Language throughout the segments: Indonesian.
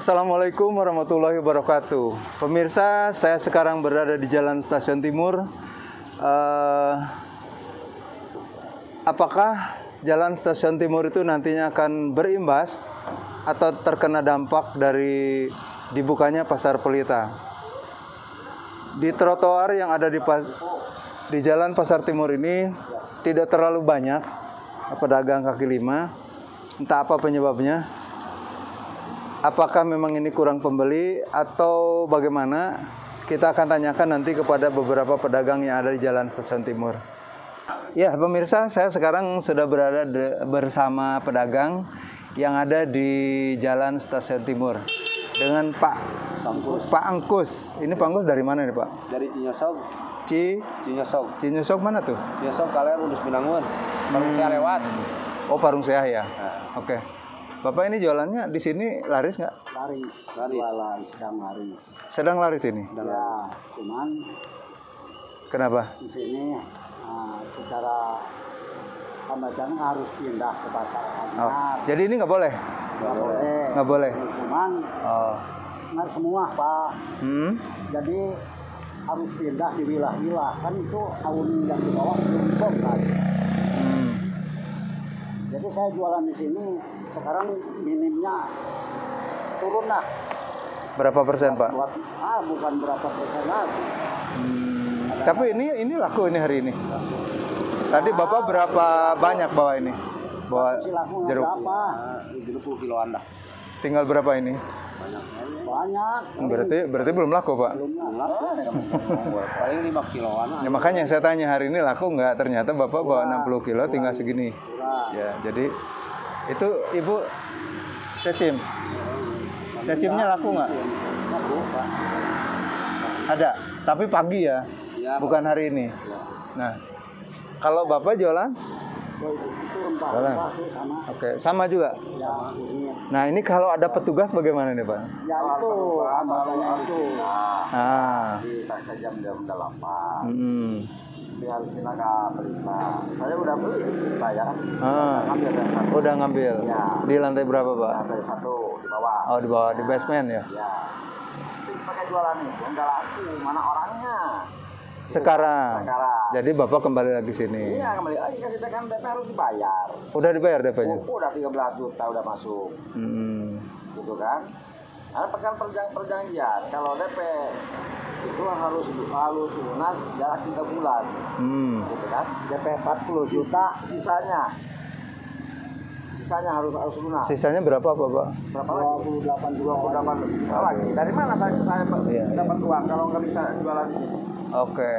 Assalamualaikum warahmatullahi wabarakatuh. Pemirsa, saya sekarang berada di Jalan Stasiun Timur. Apakah Jalan Stasiun Timur itu nantinya akan berimbas atau terkena dampak dari dibukanya Pasar Pelita? Di trotoar yang ada di Jalan Pasar Timur ini tidak terlalu banyak pedagang kaki lima. Entah apa penyebabnya. Apakah memang ini kurang pembeli atau bagaimana? Kita akan tanyakan nanti kepada beberapa pedagang yang ada di Jalan Stasiun Timur. Ya, pemirsa, saya sekarang sudah berada bersama pedagang yang ada di Jalan Stasiun Timur dengan Pak Angkus. Ini Pak Angkus dari mana nih, Pak? Dari Cinyosog. Cinyosog. Cinyosog mana tuh? Cinyosog kalian Udus Binangun. Parung Seah lewat. Oh, Parung Seah ya. Nah. Oke. Bapak ini jualannya di sini laris nggak? Laris. Jualan sedang laris. Sedang laris ini? Ya, cuman Kenapa? di sini secara pembacaan harus pindah ke pasar Oh, Anyar. jadi ini nggak boleh? Nggak boleh. Nggak boleh. Cuman Oh. nggak semua, Pak. Jadi harus pindah di wilayah-wilayah. Kan itu tahun yang di bawah belum dibongkar. Jadi saya jualan di sini sekarang minimnya turun lah. Berapa persen, Pak? Bukan berapa persen lagi. Tapi ini laku ini hari ini. Tadi Bapak berapa banyak bawa ini? Bawa Si laku nggak jeruk. berapa? 70 kiloan dah. Tinggal berapa ini? Banyak. Berarti belum laku, Pak. Paling 5 kiloan. Ya, makanya saya tanya hari ini laku nggak? Ternyata Bapak bawa 60 kilo tinggal segini. Ya, jadi itu Ibu cacim. Cacimnya laku nggak? Laku, Pak. Ada, tapi pagi ya, Ya, bukan hari ini. Nah, kalau Bapak jualan? turun, Pak. Jualan. Sama. Oke, sama juga. Ya, ini. Nah, ini kalau ada petugas bagaimana nih, Pak? Ya itu, makanya itu. Ah, Kita jam 8. mm-mm. Tapi harus kita ke Pelita. Saya udah beli Pelita ya. Ambil dari satu. Udah ngambil. Ya. Di lantai berapa, Pak? Lantai 1 di bawah. Oh, di bawah, di basement ya? Ya. Tapi pakai jualan itu enggak laku. Mana orangnya? Sekarang. Sekarang. Jadi Bapak kembali lagi sini. Iya, kembali lagi kasih kan DP harus dibayar. Udah dibayar DP-nya? Udah 13 juta udah masuk. Gitu kan. Ada perjanjian kalau DP itu harus lunas jarak 3 bulan. Gitu kan. DP 40 juta. Sisanya harus lunas. Sisanya berapa, Bapak? Berapa lagi? 28 juta. 28 juta lagi. Dari mana saya Iya, dapat uang kalau nggak bisa jualan di sini? Oke.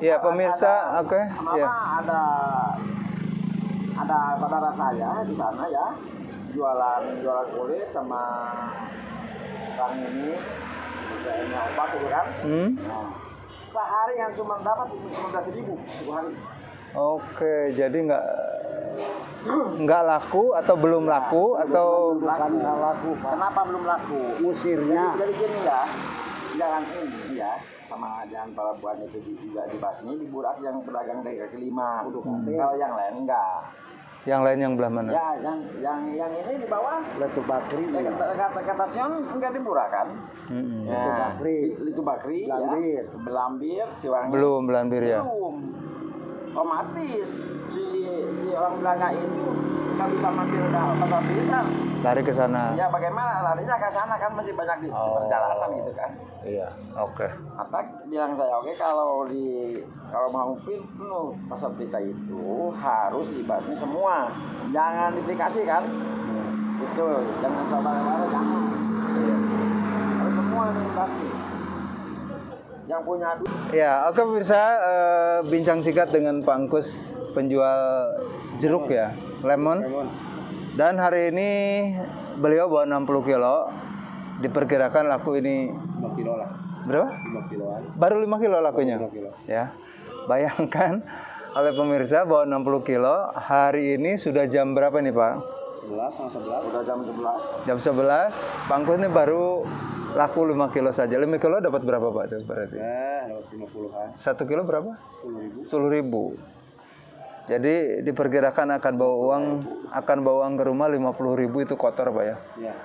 Iya, pemirsa, oke. Ya. Ada saudara saya di sana ya, jualan kulit sama orang ini, misalnya obat gitu kan. Nah, sehari yang cuma dapat 19.000 satu hari. Oke, jadi nggak laku atau belum laku atau Bukan nggak laku, Pak. Kenapa belum laku? Musirnya. Jadi gini ya, jalan ini ya, sama jalan pelabuhan itu juga dibasmi, diburak yang pedagang dari kaki lima. Kalau yang lain enggak. yang lain yang belah mana? Ya, yang ini di bawah. Letu Bakri. Dekat stasiun enggak diburak kan? Letu Bakri. Itu Bakri, Belambir. ya. Belambir, Ciwangi. Belum Belambir ya? Belum. Otomatis si orang belanja itu nggak bisa mampir ke pasar Pelita. Lari ke sana. Ya bagaimana larinya ke sana kan masih banyak di perjalanan gitu kan. Iya, oke. Maka bilang saya oke kalau mau penuh pasar Pelita itu harus dibasmi semua. Jangan diplikasi kan. Itu jangan sabar-sabar jangan. Harus semua dibasmi. Yang punya duit. Ya, oke pemirsa, bincang singkat dengan Pak Angkus, penjual jeruk ya, lemon. Dan hari ini beliau bawa 60 kilo. Diperkirakan laku ini 5 kilo lah. berapa? 5 kiloan. Baru 5 kilo lakunya. 5 kilo. Ya. Bayangkan oleh pemirsa bawa 60 kilo. Hari ini sudah jam berapa nih, Pak? 11. Udah jam 11. Jam 11. Pak Angkus ini baru laku 5 kilo saja. 5 kilo dapat berapa, Pak? Itu berarti. Dapat 50-an. 1 kilo berapa? 10.000. 10.000. Jadi diperkirakan akan bawa uang ke rumah 50.000 itu kotor, Pak ya. Iya.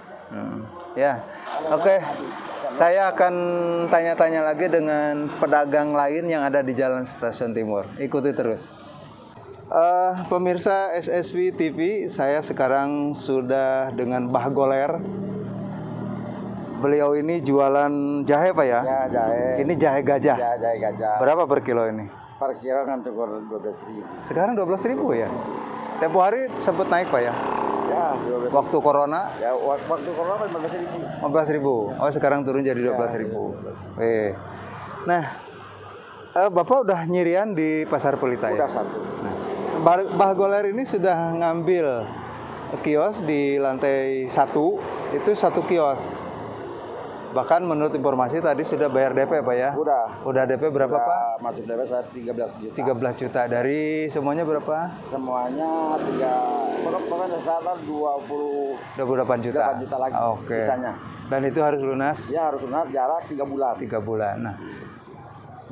Ya, oke. Saya akan tanya-tanya lagi dengan pedagang lain yang ada di Jalan Stasiun Timur. Ikuti terus. Pemirsa SSV TV, saya sekarang sudah dengan Bah Goler. Beliau ini jualan jahe, Pak ya? Ya, jahe. Ini jahe gajah. Ya, jahe gajah. Berapa per kilo ini? Per kilo kan cukup 12.000. Sekarang 12.000 ya? Tempo hari sempat naik, Pak ya? Ya, 12.000. Waktu corona? Ya, waktu corona 15.000. 15.000. Oh, sekarang turun jadi 12.000. Nah, Bapak udah nyirian di Pasar Pelita ya? Udah satu. Nah, Bah Goler ini sudah ngambil kios di lantai 1, itu 1 kios. Bahkan menurut informasi tadi sudah bayar DP, Pak ya? Udah DP berapa, Pak? Masuk DP saya 13 juta. 13 juta. Dari semuanya berapa? Semuanya pokoknya sekitar 28 juta. 28 juta lagi. Oke. Sisanya. Dan itu harus lunas? Ya, harus lunas jarak 3 bulan. 3 bulan. Nah,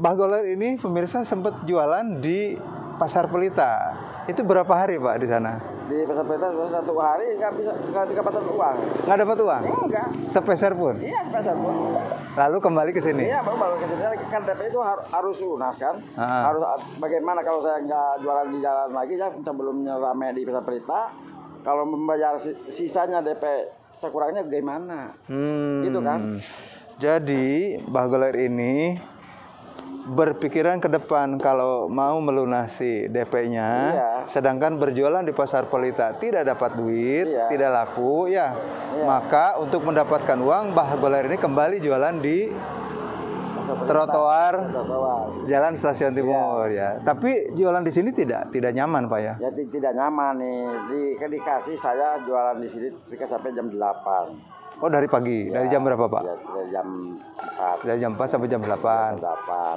Bah Goler ini pemirsa sempat jualan di Pasar Pelita. Itu berapa hari, Pak, di sana? Di Pasar Pelita 1 hari nggak dapatkan uang. Nggak dapat uang? Enggak. Sepeser pun? Iya, sepeser pun. Lalu kembali ke sini? Iya, baru ke sini kan DP itu harus lunas kan. Harus bagaimana kalau saya nggak jualan di jalan lagi ya sebelumnya rame di Pasar Pelita. Kalau membayar sisanya DP sekurangnya gimana? Gitu kan? Jadi Bah Goler ini berpikiran ke depan kalau mau melunasi DP-nya, sedangkan berjualan di Pasar Pelita tidak dapat duit, tidak laku, maka untuk mendapatkan uang, Bah Goler ini kembali jualan di trotoar Jalan Stasiun Timur ya. Tapi jualan di sini tidak nyaman, Pak ya? Ya tidak nyaman nih. Dikasih saya jualan di sini sampai jam 8. Oh, dari pagi. Dari jam berapa, Pak? Ya, dari jam 4. Dari jam 4 sampai jam 8.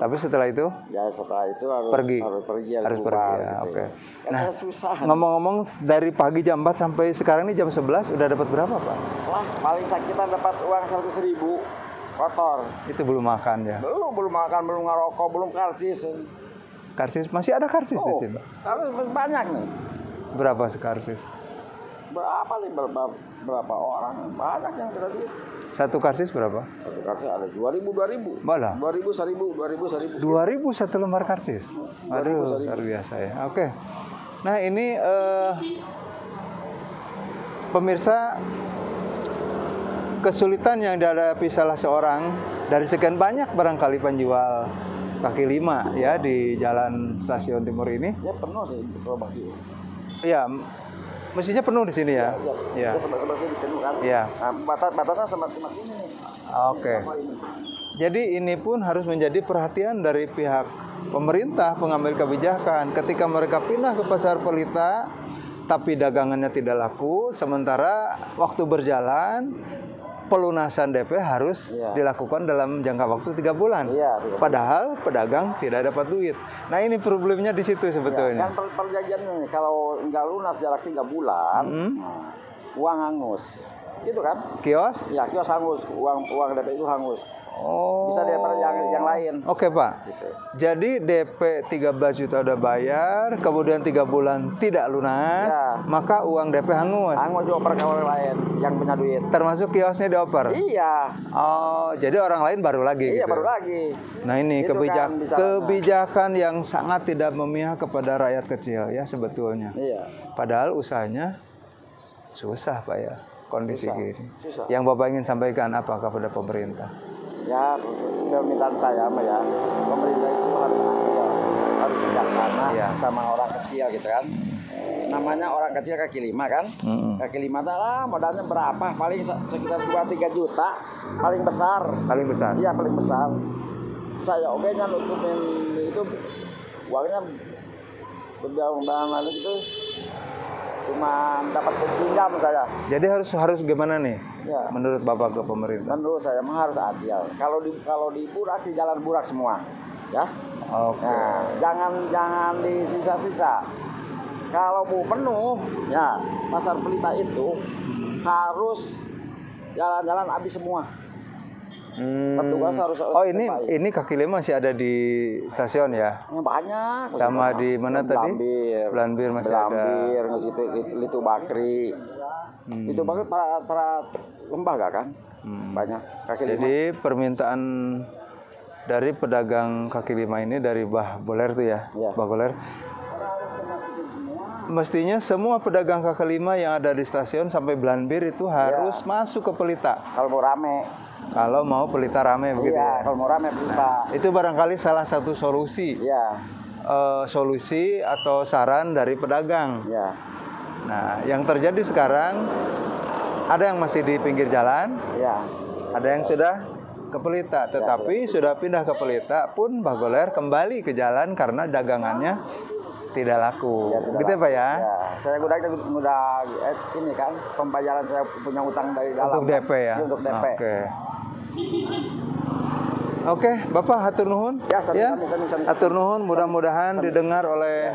Tapi setelah itu? Ya, setelah itu harus pergi ya. Gitu. Oke. Nah, susah. Ngomong-ngomong dari pagi jam 4 sampai sekarang ini jam 11 udah dapat berapa, Pak? Wah, paling kita dapat uang 100.000 kotor. Itu belum makan ya? Belum makan, belum ngerokok, belum karcis. Karcis masih ada karcis di sini? Karcis banyak nih. Berapa sekarcis? Berapa nih berapa orang? Banyak yang karcis. Satu karcis berapa? Satu karcis ada 2.000. Malah? 2.000, 1.000. 2.000 satu lembar karcis? Aduh, luar biasa ya. Oke. Nah, ini pemirsa, kesulitan yang dihadapi salah seorang dari sekian banyak barangkali penjual kaki lima ya di Jalan Stasiun Timur ini. Ya penuh sih kalau bagi. Ya, mestinya penuh di sini ya. Ya. Sebelah sini penuh kan. Ya. Nah, batasnya semakin ini nih. Oke. Jadi ini pun harus menjadi perhatian dari pihak pemerintah, pengambil kebijakan. Ketika mereka pindah ke Pasar Pelita, tapi dagangannya tidak laku, sementara waktu berjalan pelunasan DP harus dilakukan dalam jangka waktu 3 bulan. Padahal pedagang tidak dapat duit. Nah, ini problemnya di situ sebetulnya. Kan perjanjiannya kalau nggak lunas jarak 3 bulan, uang hangus. Gitu kan? Kios? Ya, kios hangus, uang DP itu hangus. Oh. Bisa daripada yang lain. Oke, Pak. Gitu. Jadi DP 13 juta udah bayar, kemudian 3 bulan tidak lunas, maka uang DP hangus. Hangus dioper ke orang lain yang punya duit. Termasuk kiosnya dioper? Iya. Oh, jadi orang lain baru lagi gitu? Baru lagi. Nah, ini itu kebijakan yang sangat tidak memihak kepada rakyat kecil ya sebetulnya. Iya. Padahal usahanya susah, Pak ya, kondisi gini. Susah. Yang Bapak ingin sampaikan apa kepada pemerintah? Ya, permintaan saya ya, pemerintah itu harus bijaksana sama orang kecil gitu kan. Namanya orang kecil kaki lima kan. Kaki lima lah modalnya berapa? Paling sekitar 2-3 juta. Paling besar. Paling besar? Iya, paling besar. Saya nya nutupin itu uangnya berdaun-daunan itu cuma dapat pinjam saya. Jadi harus gimana nih? Ya. Menurut Bapak ke pemerintah? Menurut saya mah harus adil. Kalau di burak di jalan burak semua, ya. Oke. Nah, jangan di sisa-sisa. Kalau mau penuh, ya Pasar Pelita itu harus jalan-jalan habis semua. Petugas harus. Oh, ini kaki lima masih ada di stasiun ya? Banyak. Sama di mana tadi? Belambir masih ada. Belambir, Litu Bakri. Itu banget para lembaga kan. Banyak kaki lima. Jadi permintaan dari pedagang kaki lima ini dari Bah Boler tuh ya, Iya. Bah Boler. Mestinya semua pedagang kaki lima yang ada di stasiun sampai Belanbir itu harus masuk ke Pelita. Kalau mau rame. Kalau mau Pelita rame begitu Iya, ya. kalau mau rame Pelita. Itu barangkali salah satu solusi. Iya. Solusi atau saran dari pedagang. Iya. Nah, yang terjadi sekarang ada yang masih di pinggir jalan, Iya. ada yang sudah ke Pelita, tetapi sudah pindah ke Pelita pun Bah Goler kembali ke jalan karena dagangannya tidak laku. Ya, tidak Gitu ya, Pak ya? Ya, saya udah ini kan pembayaran saya punya utang dari dalam. Untuk DP ya? Iya, untuk DP. Oke, Bapak hatur nuhun. Ya, sami-sami. Hatur nuhun, mudah-mudahan didengar oleh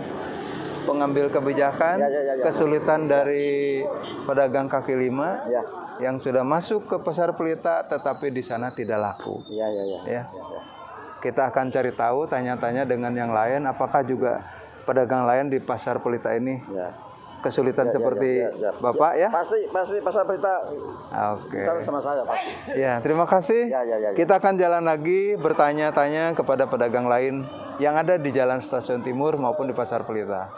pengambil kebijakan Ya. kesulitan dari pedagang kaki lima Ya. yang sudah masuk ke pasar Pelita tetapi di sana tidak laku. Iya. Ya. Kita akan cari tahu, tanya-tanya dengan yang lain apakah juga pedagang lain di pasar Pelita ini Ya. kesulitan seperti Ya. Bapak ya? Pasti pasar Pelita. Oke. Sama saya pasti. Ya, terima kasih. Ya. Kita akan jalan lagi bertanya-tanya kepada pedagang lain yang ada di Jalan Stasiun Timur maupun di Pasar Pelita.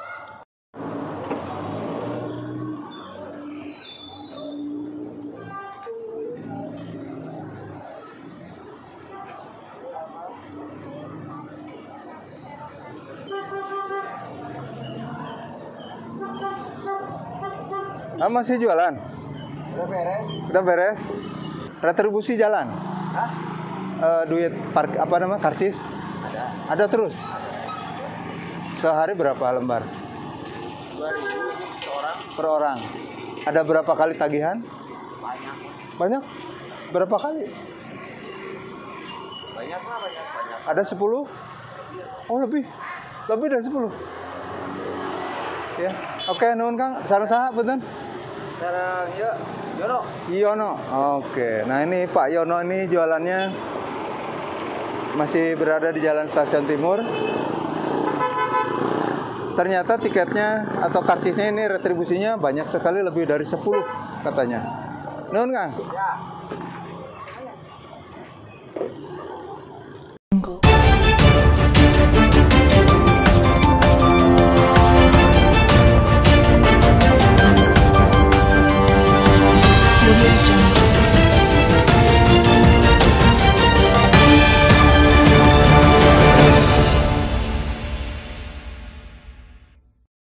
Masih jualan? Udah beres? Udah beres? Retribusi jalan? Hah? Duit karcis? Ada. Ada terus? Sehari berapa lembar? 2.000 Per orang. Ada berapa kali tagihan? Banyak. Banyak? Berapa kali? Banyak. Ada 10? Oh, lebih. Lebih dari 10. Ya. Oke, nuhun Kang. Saha-saha punten? Sekarang ya, Yono. Oke. Nah, ini Pak Yono ini jualannya masih berada di Jalan Stasiun Timur. Ternyata tiketnya atau karcisnya ini retribusinya banyak sekali, lebih dari 10 katanya. Nuhun Kang. Ya.